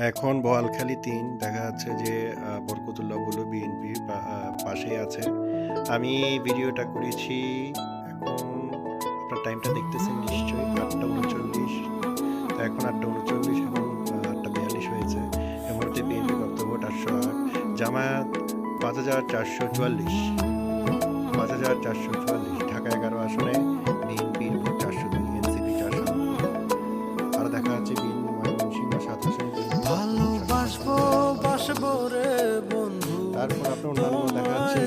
এখন বোয়ালখালী ৩ দেখা যাচ্ছে যে বরকতুল্লাহ বুলু বিএনপির পাশেই আছে। আমি ভিডিওটা করেছি এখন আপনার টাইমটা দেখতেছেন নিশ্চয়ই ৮টা ৩৯। তো এখন ৮টা ৩৯ এবং ৮টা ৪২ হয়েছে। এর মধ্যে বিএনপি প্রাপ্ত ভোট ৮০৮, জামায়াত ৫,৪৪৪, ৫,৪৪৪, ঢাকা ১১ আসনে বিএনপির ভোট ৪০২, এনসিপি ৪৯০। আরও দেখা যাচ্ছে বিএনপি ময়মনসিংহ ৭ আসনে বিএনপি প্রাপ্ত ভোট ৭০৮। ভালোবাসবো বাসবো রে বন্ধু, তারপর আপনার অন্যান্য দেখা যাচ্ছে